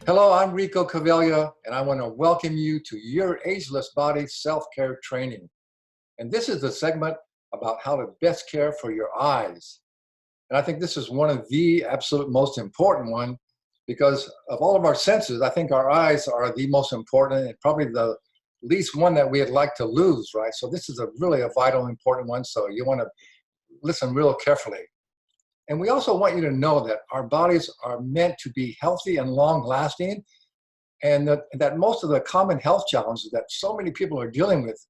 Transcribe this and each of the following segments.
Hello, I'm Rico Caviglia, and I want to welcome you to Your Ageless Body Self-Care Training. And this is the segment about how to best care for your eyes. And I think this is one of the absolute most important one because of all of our senses, I think our eyes are the most important and probably the least one that we'd like to lose, right? So this is really a vital, important one. So you want to listen real carefully. And we also want you to know that our bodies are meant to be healthy and long-lasting, and that most of the common health challenges that so many people are dealing with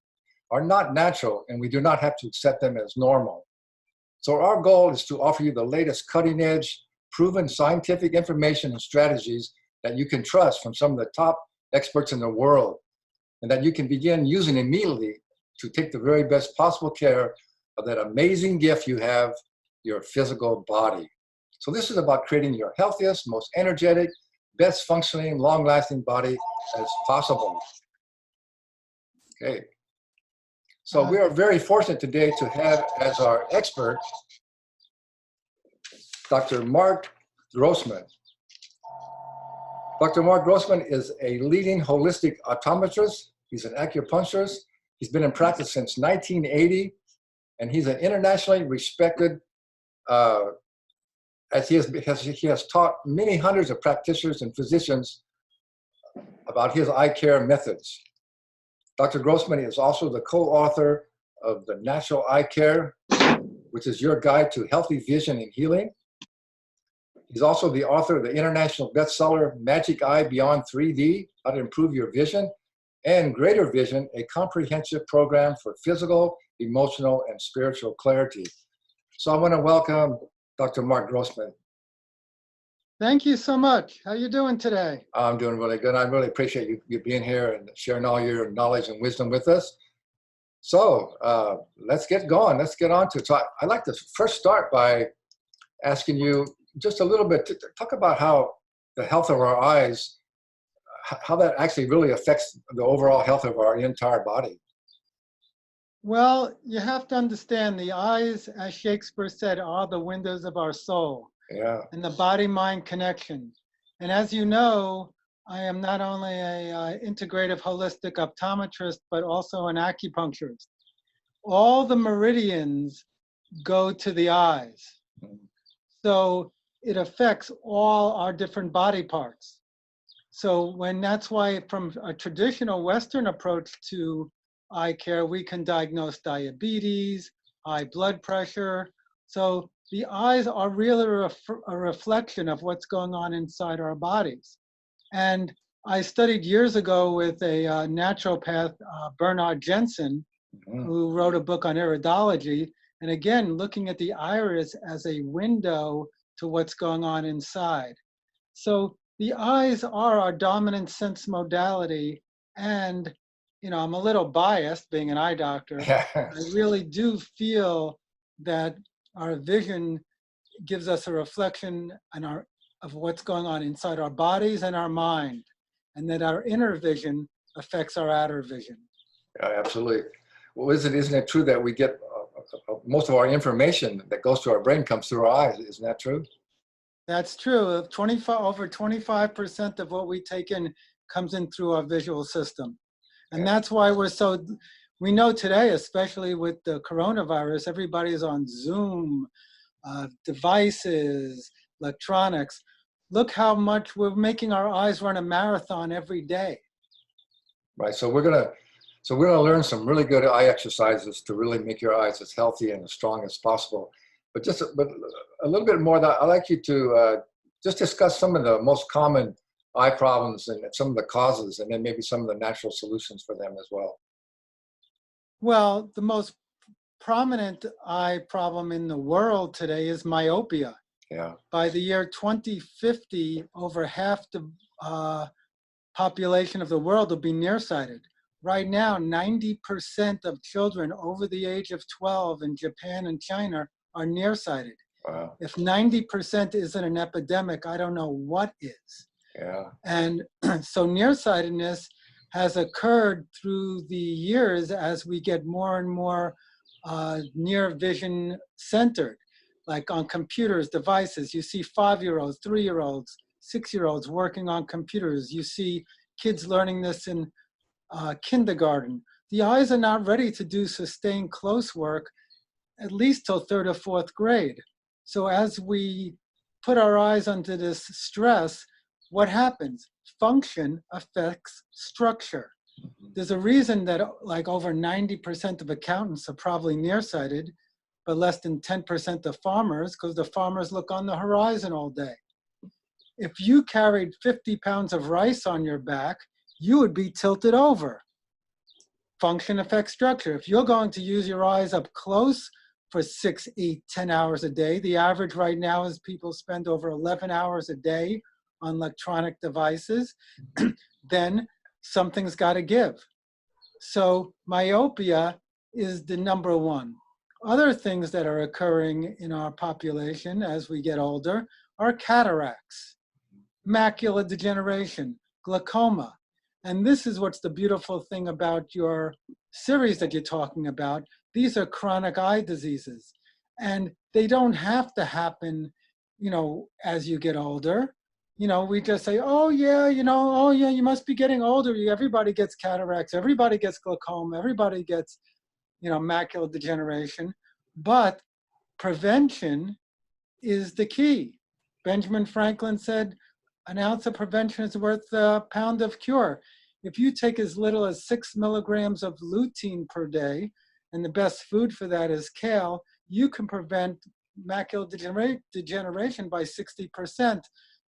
are not natural, and we do not have to accept them as normal. So our goal is to offer you the latest cutting-edge, proven scientific information and strategies that you can trust from some of the top experts in the world, and that you can begin using immediately to take the very best possible care of that amazing gift you have, your physical body. So this is about creating your healthiest, most energetic, best functioning, long-lasting body as possible. Okay. So we are very fortunate today to have as our expert, Dr. Mark Grossman. Dr. Mark Grossman is a leading holistic optometrist. He's an acupuncturist. He's been in practice since 1980, and he's an internationally respected as he has taught many hundreds of practitioners and physicians about his eye care methods. Dr. Grossman is also the co-author of The Natural Eye Care, which is your guide to healthy vision and healing. He's also the author of the international bestseller, Magic Eye Beyond 3D, How to Improve Your Vision, and Greater Vision, a comprehensive program for physical, emotional, and spiritual clarity. So I want to welcome Dr. Mark Grossman. Thank you so much. How are you doing today? I'm doing really good. I really appreciate you being here and sharing all your knowledge and wisdom with us. So let's get going. Let's get on to it. So I'd like to first start by asking you just a little bit to talk about how the health of our eyes, how that actually really affects the overall health of our entire body. Well, you have to understand the eyes, as Shakespeare said, are the windows of our soul. Yeah. And the body-mind connection. And as you know, I am not only a integrative holistic optometrist, but also an acupuncturist. All the meridians go to the eyes. So it affects all our different body parts. So that's why from a traditional Western approach to eye care, we can diagnose diabetes, high blood pressure. So the eyes are really a reflection of what's going on inside our bodies. And I studied years ago with a naturopath, Bernard Jensen, who wrote a book on iridology. And again, looking at the iris as a window to what's going on inside. So the eyes are our dominant sense modality. And you know, I'm a little biased being an eye doctor. I really do feel that our vision gives us a reflection of what's going on inside our bodies and our mind, and that our inner vision affects our outer vision. Yeah, absolutely. Well, isn't it true that we get most of our information that goes to our brain comes through our eyes? Isn't that true? That's true. Over 25% of what we take in comes in through our visual system. And that's why we know today, especially with the coronavirus, everybody is on Zoom, devices, electronics. Look how much we're making our eyes run a marathon every day. Right, so we're gonna learn some really good eye exercises to really make your eyes as healthy and as strong as possible. But a little bit more, I'd like you to just discuss some of the most common eye problems and some of the causes, and then maybe some of the natural solutions for them as well. Well, the most prominent eye problem in the world today is myopia. Yeah. By the year 2050, over half the population of the world will be nearsighted. Right now, 90% of children over the age of 12 in Japan and China are nearsighted. Wow. If 90% isn't an epidemic, I don't know what is. Yeah. And so nearsightedness has occurred through the years as we get more and more near vision centered, like on computers, devices. You see 5-year-olds, 3-year-olds 6-year-olds working on computers. You see kids learning this in kindergarten. The eyes are not ready to do sustained close work at least till 3rd or 4th grade. So as we put our eyes under this stress, what happens? Function affects structure. There's a reason that like over 90% of accountants are probably nearsighted, but less than 10% of farmers, because the farmers look on the horizon all day. If you carried 50 pounds of rice on your back, you would be tilted over. Function affects structure. If you're going to use your eyes up close for 6, 8, 10 hours a day, the average right now is people spend over 11 hours a day on electronic devices, then something's got to give. So myopia is the number one. Other things that are occurring in our population as we get older are cataracts, macular degeneration, glaucoma. And this is what's the beautiful thing about your series that you're talking about. These are chronic eye diseases. And they don't have to happen, as you get older. We just say, oh yeah, you must be getting older. Everybody gets cataracts, everybody gets glaucoma, everybody gets, macular degeneration. But prevention is the key. Benjamin Franklin said, an ounce of prevention is worth a pound of cure. If you take as little as 6 milligrams of lutein per day, and the best food for that is kale, you can prevent macular degeneration by 60%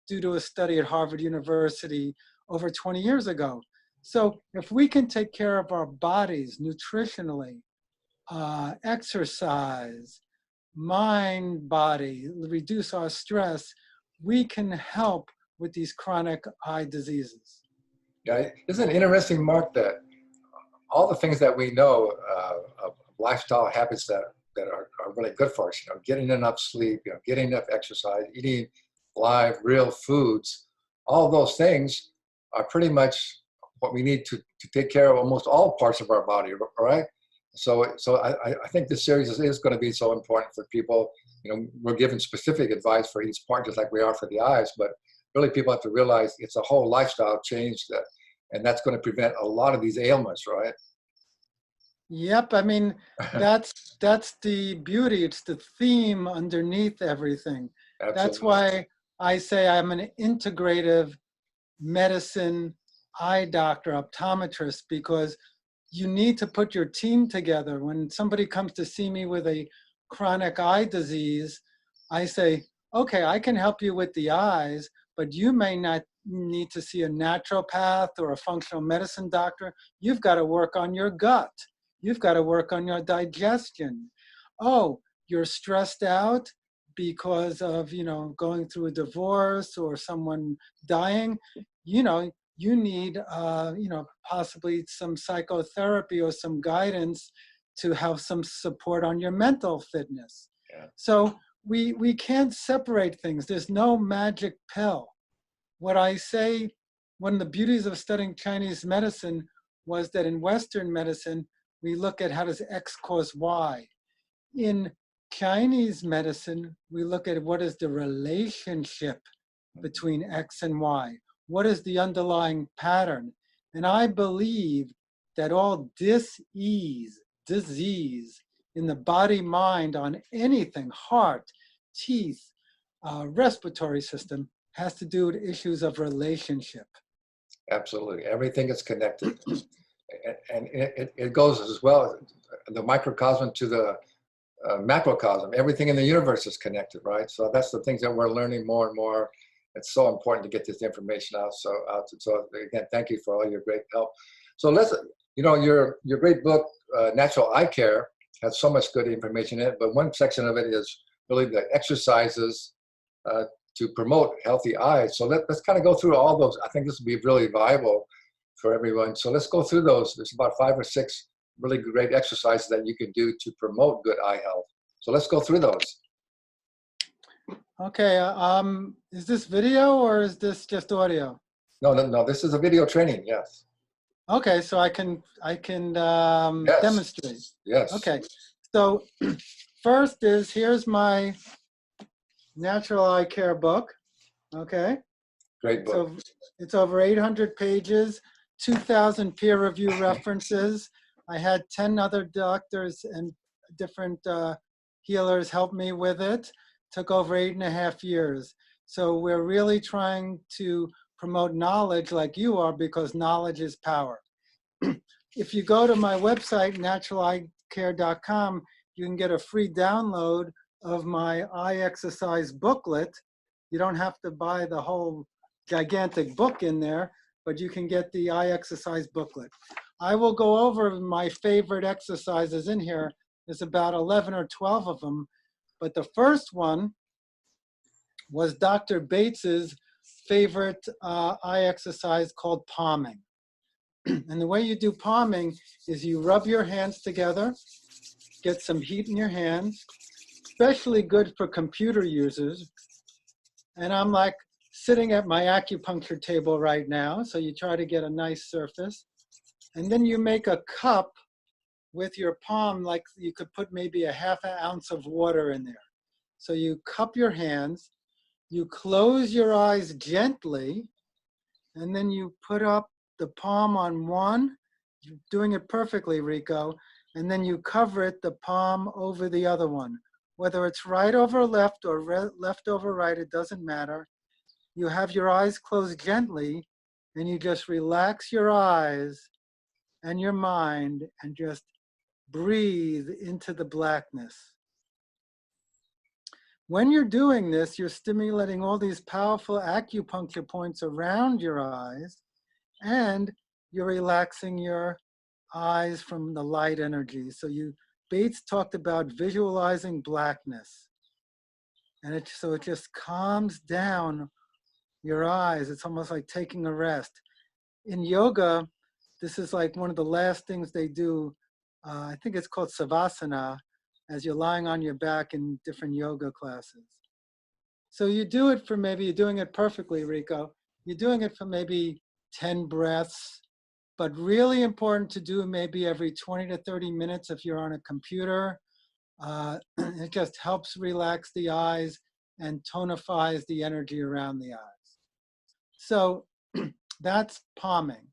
due to a study at Harvard University over 20 years ago. So if we can take care of our bodies nutritionally, exercise, mind, body, reduce our stress, we can help with these chronic eye diseases. Yeah, isn't it interesting, Mark, that all the things that we know of lifestyle habits that are really good for us, getting enough sleep, getting enough exercise, eating live, real foods, all those things are pretty much what we need to take care of almost all parts of our body, right? So I think this series is going to be so important for people. We're giving specific advice for each part, just like we are for the eyes, but really people have to realize it's a whole lifestyle change and that's going to prevent a lot of these ailments, right? Yep, I mean, that's the beauty. It's the theme underneath everything. Absolutely. That's why I say I'm an integrative medicine eye doctor, optometrist, because you need to put your team together. When somebody comes to see me with a chronic eye disease, I say, okay, I can help you with the eyes, but you may not need to see a naturopath or a functional medicine doctor. You've got to work on your gut. You've got to work on your digestion. Oh, you're stressed out because of, going through a divorce or someone dying. You need, possibly some psychotherapy or some guidance to have some support on your mental fitness. Yeah. So we can't separate things. There's no magic pill. What I say, one of the beauties of studying Chinese medicine was that in Western medicine, we look at how does X cause Y. In Chinese medicine, we look at what is the relationship between X and Y. What is the underlying pattern? And I believe that all disease in the body, mind, on anything, heart, teeth, respiratory system, has to do with issues of relationship. Absolutely. Everything is connected. And it goes as well, the microcosm to the macrocosm. Everything in the universe is connected, right? So that's the things that we're learning more and more. It's so important to get this information out. So again, thank you for all your great help. So let's, your great book, Natural Eye Care, has so much good information in it, but one section of it is really the exercises to promote healthy eyes. So let's kind of go through all those. I think this will be really viable for everyone. So let's go through those. There's about 5 or 6 really great exercises that you can do to promote good eye health. So let's go through those. Okay, is this video or is this just audio? No, this is a video training, yes. Okay, so I can Yes. demonstrate. Yes. Okay, so first here's my Natural Eye Care book, okay? Great book. So it's over 800 pages, 2,000 peer review references. I had 10 other doctors and different healers help me with it. Took over 8.5 years. So we're really trying to promote knowledge like you are, because knowledge is power. If you go to my website, naturalecare.com, you can get a free download of my eye exercise booklet. You don't have to buy the whole gigantic book in there, but you can get the eye exercise booklet. I will go over my favorite exercises in here. There's about 11 or 12 of them, but the first one was Dr. Bates's favorite eye exercise called palming. And the way you do palming is you rub your hands together, get some heat in your hands, especially good for computer users. And I'm like sitting at my acupuncture table right now, so you try to get a nice surface. And then you make a cup with your palm, like you could put maybe a ½ ounce of water in there. So you cup your hands, you close your eyes gently, and then you put up the palm on one, you're doing it perfectly, Rico, and then you cover it, the palm over the other one. Whether it's right over left or left over right, it doesn't matter. You have your eyes closed gently, and you just relax your eyes and your mind and just breathe into the blackness. When you're doing this, you're stimulating all these powerful acupuncture points around your eyes, and you're relaxing your eyes from the light energy. So Bates talked about visualizing blackness. And so it just calms down your eyes. It's almost like taking a rest. In yoga, this is like one of the last things they do. I think it's called savasana, as you're lying on your back in different yoga classes. So you do it for maybe, you're doing it perfectly, Rico. You're doing it for maybe 10 breaths, but really important to do maybe every 20 to 30 minutes if you're on a computer. It just helps relax the eyes and tonifies the energy around the eyes. So that's palming.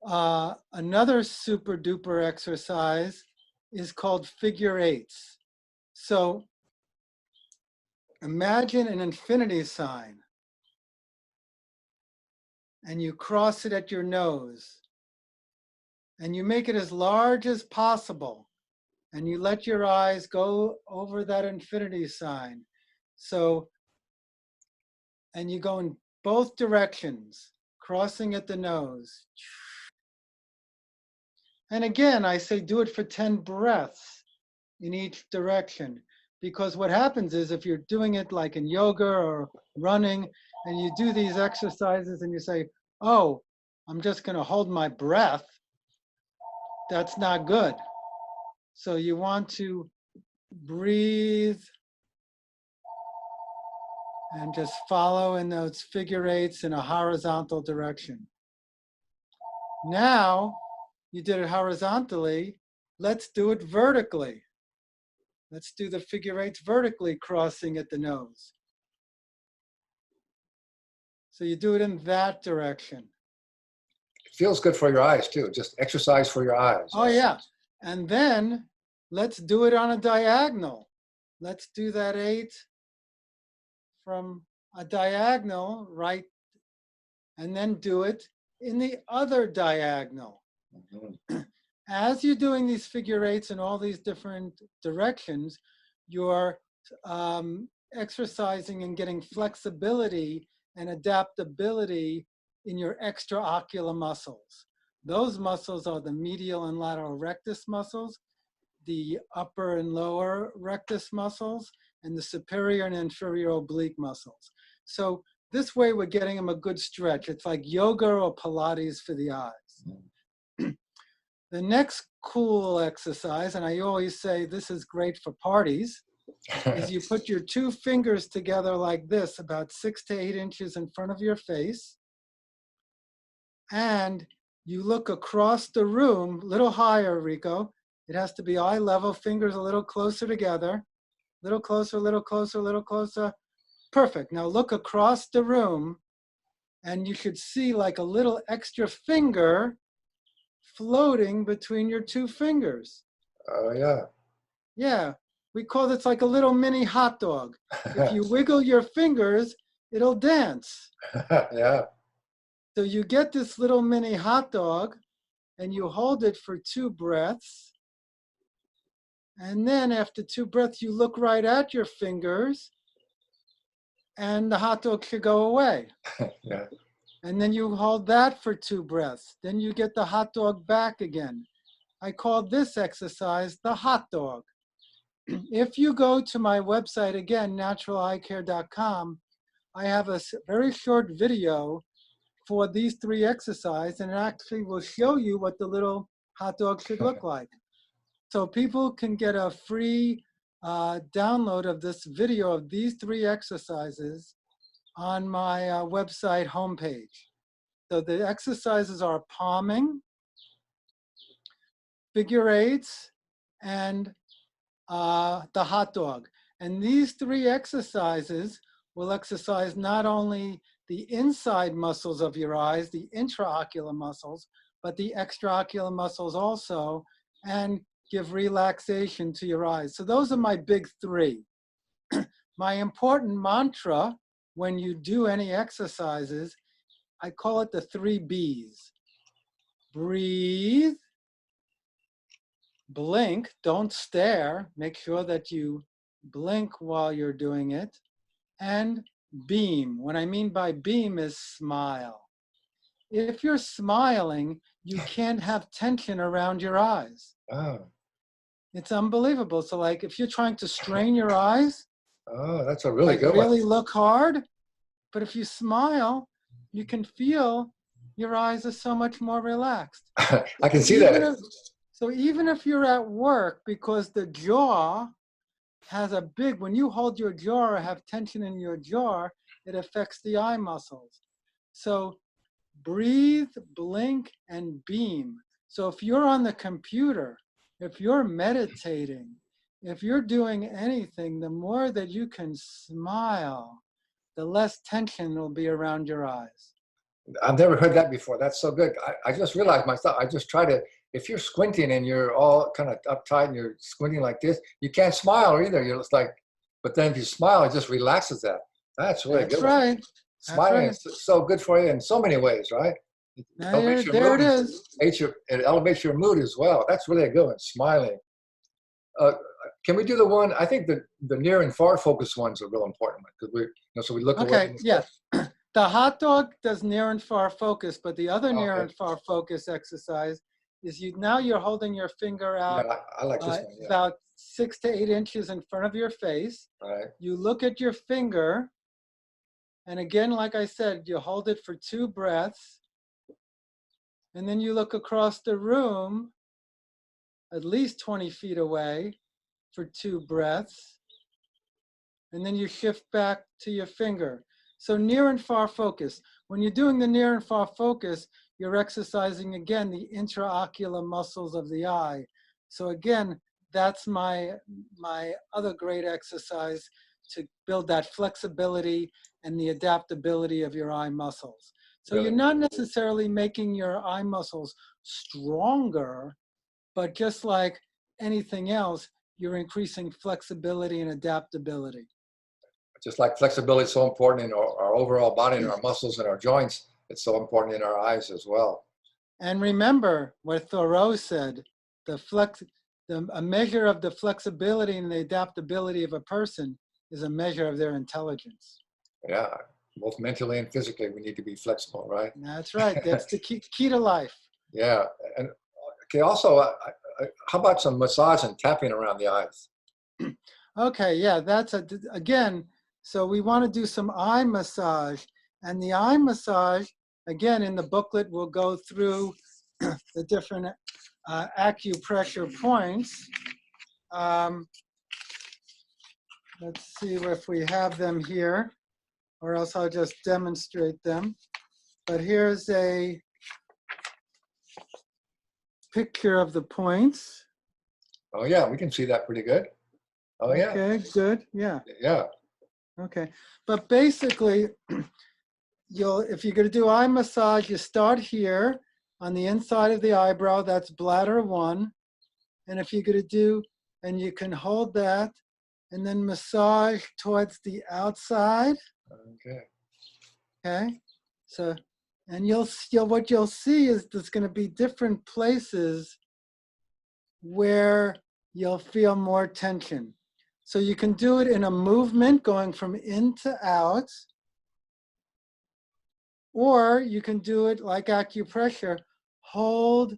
Another super duper exercise is called figure eights. So imagine an infinity sign and you cross it at your nose and you make it as large as possible and you let your eyes go over that infinity sign. So, and you go in both directions, crossing at the nose. And again, I say do it for 10 breaths in each direction, because what happens is if you're doing it like in yoga or running and you do these exercises and you say, oh, I'm just going to hold my breath, that's not good. So you want to breathe and just follow in those figure eights in a horizontal direction. Now you did it horizontally, let's do it vertically. Let's do the figure eights vertically, crossing at the nose. So you do it in that direction. It feels good for your eyes too. Just exercise for your eyes. Oh yeah. And then let's do it on a diagonal. Let's do that 8 from a diagonal, right? And then do it in the other diagonal. Mm-hmm. As you're doing these figure eights in all these different directions, you're exercising and getting flexibility and adaptability in your extraocular muscles. Those muscles are the medial and lateral rectus muscles, the upper and lower rectus muscles, and the superior and inferior oblique muscles. So this way we're getting them a good stretch. It's like yoga or Pilates for the eyes. The next cool exercise, and I always say this is great for parties, is you put your 2 fingers together like this, about 6 to 8 inches in front of your face, and you look across the room, a little higher, Rico. It has to be eye level, fingers a little closer together, little closer, little closer, little closer. Perfect. Now look across the room and you should see like a little extra finger floating between your two fingers. Oh, yeah. Yeah, we call this like a little mini hot dog. If you wiggle your fingers, it'll dance. Yeah. So you get this little mini hot dog and you hold it for 2 breaths. And then after 2 breaths, you look right at your fingers and the hot dog should go away. Yeah. And then you hold that for 2 breaths. Then you get the hot dog back again. I call this exercise the hot dog. If you go to my website again, naturaleyecare.com, I have a very short video for these 3 exercises, and it actually will show you what the little hot dog should look like. So people can get a free download of this video of these 3 exercises on my website homepage. So the exercises are palming, figure 8s, and the hot dog. And these 3 exercises will exercise not only the inside muscles of your eyes, the intraocular muscles, but the extraocular muscles also, and give relaxation to your eyes. So those are my big 3. My important mantra when you do any exercises, I call it the 3 B's. Breathe, blink, don't stare, make sure that you blink while you're doing it, and beam. What I mean by beam is smile. If you're smiling, you can't have tension around your eyes. Oh. It's unbelievable. So like if you're trying to strain your eyes, Oh, that's a really like good really look hard, but if you smile, you can feel your eyes are so much more relaxed. one. I can see Even that. if, so even if you're at work, because the jaw has a big, when you hold your jaw or have tension in your jaw, it affects the eye muscles. So breathe, blink, and beam. So if you're on the computer, if you're meditating, if you're doing anything, the more that you can smile, the less tension will be around your eyes. I've never heard that before. That's so good. I just realized myself, I just try to, if you're squinting and you're all kind of uptight and you're squinting like this, you can't smile either. You're just like, but then if you smile, it just relaxes that. That's really That's good. right. That's Smiling right. is so good for you in so many ways, right? It elevates your There it mood. is. It elevates your mood as well. That's really a good one, smiling. Uh, can we do the one? I think the near and far focus ones are real important because so we look away. Okay, yes. The hot dog does near and far focus, but the other near Okay. and far focus exercise is now you're holding your finger Yeah, out I like this one. Yeah. about 6 to 8 inches in front of your face. All right. You look at your finger, and again, like I said, you hold it for 2 breaths, and then you look across the room, at least 20 feet away, for 2 breaths, and then you shift back to your finger. So near and far focus. When you're doing the near and far focus, you're exercising, again, the intraocular muscles of the eye. So again, that's my other great exercise to build that flexibility and the adaptability of your eye muscles. So Really? you're not necessarily making your eye muscles stronger, but just like anything else, you're increasing flexibility and adaptability. Just like flexibility is so important in our overall body and our muscles and our joints, it's so important in our eyes as well. And remember what Thoreau said, a measure of the flexibility and the adaptability of a person is a measure of their intelligence. Yeah, both mentally and physically, we need to be flexible, right? That's right. That's the key to life. Yeah, and okay. Also, how about some massage and tapping around the eyes? Okay, yeah, again, so we want to do some eye massage. And the eye massage, again, in the booklet, we'll go through the different acupressure points. Let's see if we have them here, or else I'll just demonstrate them. But here's a picture of the points. Oh yeah, we can see that pretty good. Oh yeah. Okay, good, yeah. Yeah. Okay. But basically, if you're going to do eye massage, you start here on the inside of the eyebrow. That's bladder 1. And if you're going to do, and you can hold that and then massage towards the outside. Okay. Okay. So, and what you'll see is there's going to be different places where you'll feel more tension. So you can do it in a movement going from in to out, or you can do it like acupressure. Hold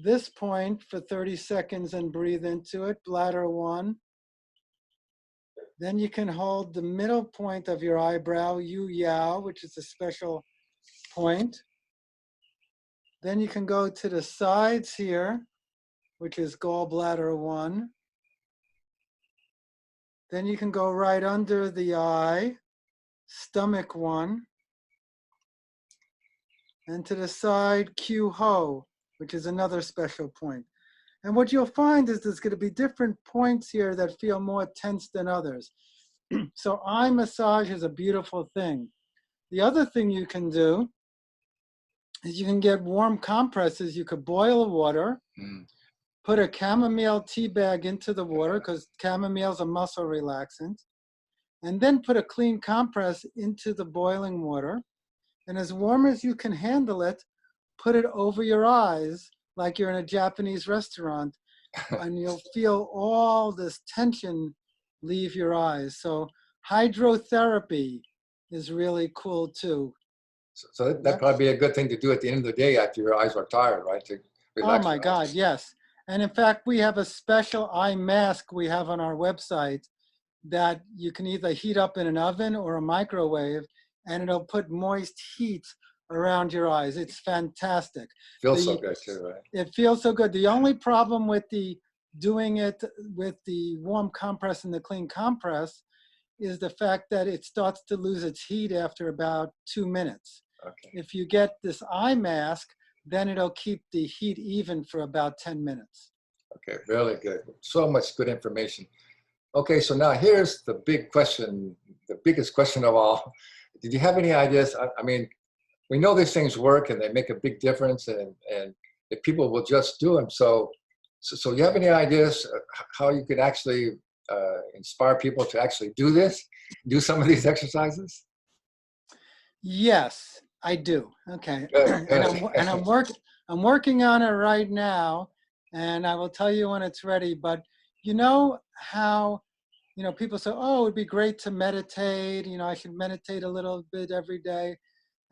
this point for 30 seconds and breathe into it, bladder 1. Then you can hold the middle point of your eyebrow, yu yao, which is a special point. Then you can go to the sides here, which is gallbladder 1. Then you can go right under the eye, stomach 1. And to the side, Q Ho, which is another special point. And what you'll find is there's going to be different points here that feel more tense than others. So eye massage is a beautiful thing. The other thing you can do is you can get warm compresses. You could boil water, put a chamomile tea bag into the water because chamomile is a muscle relaxant, and then put a clean compress into the boiling water. And as warm as you can handle it, put it over your eyes like you're in a Japanese restaurant, and you'll feel all this tension leave your eyes. So hydrotherapy is really cool too. So that'd probably be a good thing to do at the end of the day after your eyes are tired, right? To Oh relax my your God, eyes. yes. And in fact, we have a special eye mask we have on our website that you can either heat up in an oven or a microwave, and it'll put moist heat around your eyes. It's fantastic. Feels so good too, right? It feels so good. The only problem with doing it with the warm compress and the clean compress is the fact that it starts to lose its heat after about 2 minutes. Okay. If you get this eye mask, then it'll keep the heat even for about 10 minutes. Okay, really good. So much good information. Okay, so now here's the big question, the biggest question of all. Did you have any ideas? I mean, we know these things work and they make a big difference, and if people will just do them. So you have any ideas how you could actually inspire people to actually do this, do some of these exercises? Yes, I do. Okay. Good, And good. I'm working on it right now, and I will tell you when it's ready. But you know how, people say, oh, it'd be great to meditate. I should meditate a little bit every day.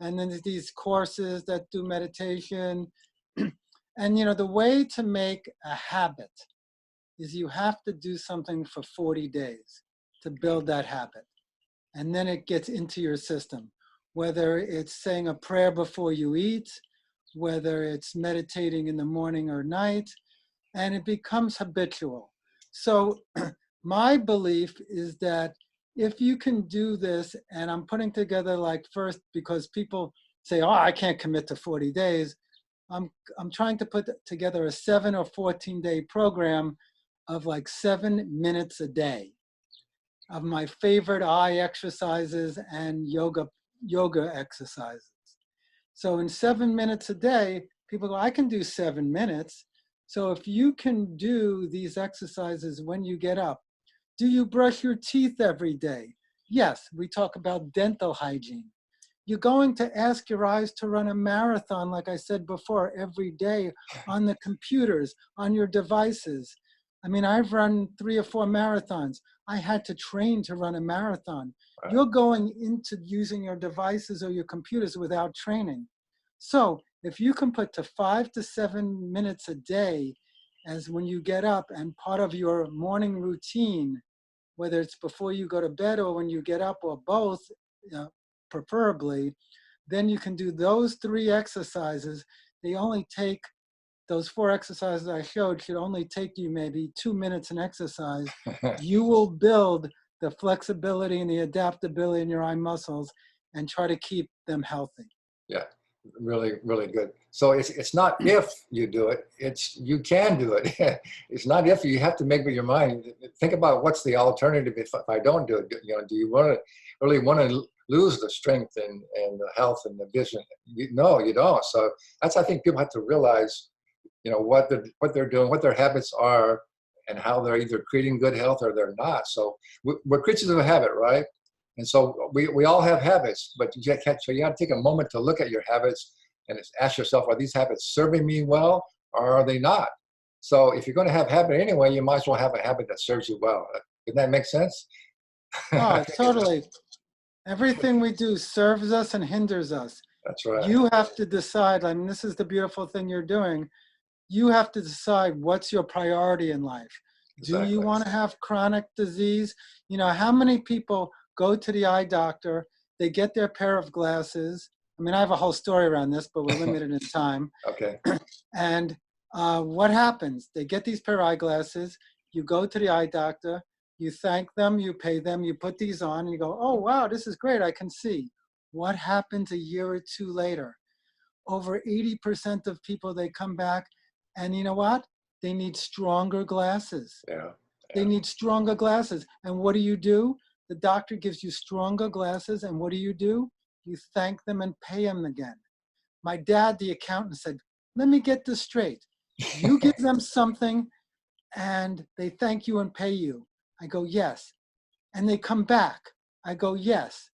And then there's these courses that do meditation. And the way to make a habit is you have to do something for 40 days to build that habit. And then it gets into your system, whether it's saying a prayer before you eat, whether it's meditating in the morning or night, and it becomes habitual. So my belief is that if you can do this, and I'm putting together first, because people say, oh, I can't commit to 40 days. I'm trying to put together a 7 or 14-day program of 7 minutes a day of my favorite eye exercises and yoga exercises. So in 7 minutes a day, people go, I can do 7 minutes. So if you can do these exercises when you get up, do you brush your teeth every day? Yes, we talk about dental hygiene. You're going to ask your eyes to run a marathon, like I said before, every day on the computers, on your devices. I mean, I've run 3 or 4 marathons. I had to train to run a marathon. Right. You're going into using your devices or your computers without training. So if you can put to 5 to 7 minutes a day as when you get up and part of your morning routine, whether it's before you go to bed or when you get up or both, preferably, then you can do those 3 exercises. They only take, those 4 exercises I showed should only take you maybe 2 minutes an exercise. You will build the flexibility and the adaptability in your eye muscles and try to keep them healthy. Yeah, Really, really good. So it's not if you do it, it's you can do it. It's not if, you have to make up your mind. Think about what's the alternative if I don't do it. You know, do you want to really want to lose the strength and the health and the vision? No, you don't. So that's, I think people have to realize, you know, what they're doing, what their habits are, and how they're either creating good health or they're not. So we're creatures of habit, right? And so we all have habits, but you can't, so you got to take a moment to look at your habits and ask yourself, are these habits serving me well or are they not? So if you're going to have habit anyway, you might as well have a habit that serves you well. Doesn't that make sense? Oh, totally. Everything we do serves us and hinders us. That's right. You have to decide. I mean, this is the beautiful thing you're doing. You have to decide what's your priority in life. Exactly. Do you want to have chronic disease? You know, how many people go to the eye doctor, they get their pair of glasses. I mean, I have a whole story around this, but we're limited in time. Okay. And what happens? They get these pair of eyeglasses, you go to the eye doctor, you thank them, you pay them, you put these on, and you go, oh, wow, this is great, I can see. What happens a year or two later? Over 80% of people, they come back, and you know what? They need stronger glasses. Yeah. They need stronger glasses. And what do? The doctor gives you stronger glasses, and what do? You thank them and pay them again. My dad, the accountant, said, let me get this straight. You give them something, and they thank you and pay you. I go, yes. And they come back. I go, yes.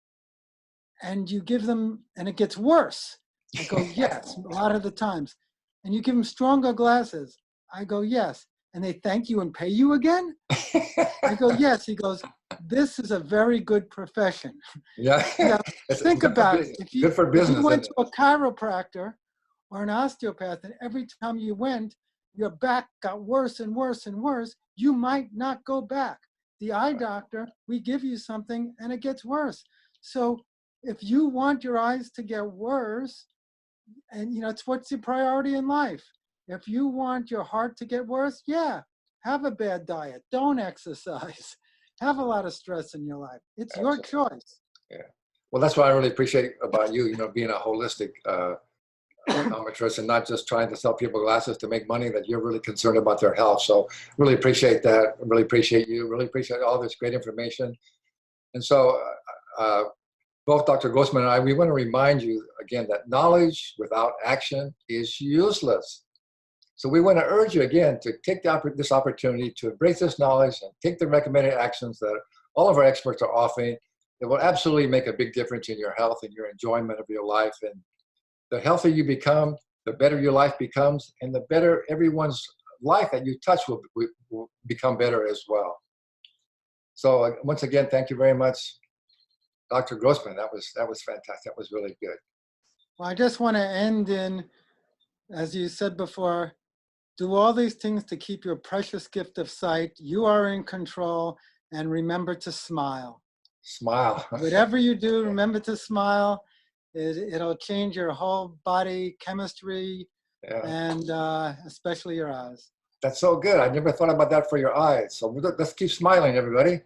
And you give them, and it gets worse. I go, yes, a lot of the times. And you give them stronger glasses. I go, yes. And they thank you and pay you again? I go, yes. He goes, this is a very good profession. Yeah. Now, think about it. If Good for business. If you went to a chiropractor or an osteopath, and every time you went, your back got worse and worse and worse, you might not go back. The eye doctor, we give you something and it gets worse. So if you want your eyes to get worse, and you know, it's what's your priority in life. If you want your heart to get worse, yeah, have a bad diet, don't exercise, have a lot of stress in your life. It's your choice. Yeah. Well, that's what I really appreciate about you, you know, being a holistic optometrist and not just trying to sell people glasses to make money, that you're really concerned about their health. So really appreciate that. Really appreciate you. Really appreciate all this great information. And so both Dr. Grossman and I, we want to remind you again that knowledge without action is useless. So we want to urge you again to take this opportunity to embrace this knowledge and take the recommended actions that all of our experts are offering. It will absolutely make a big difference in your health and your enjoyment of your life. And the healthier you become, the better your life becomes, and the better everyone's life that you touch will become better as well. So once again, thank you very much, Dr. Grossman. That was fantastic. That was really good. Well, I just want to end in, as you said before, do all these things to keep your precious gift of sight. You are in control, and remember to smile. Smile. Whatever you do, remember to smile. It'll change your whole body chemistry, and especially your eyes. That's so good. I never thought about that for your eyes. So let's keep smiling, everybody.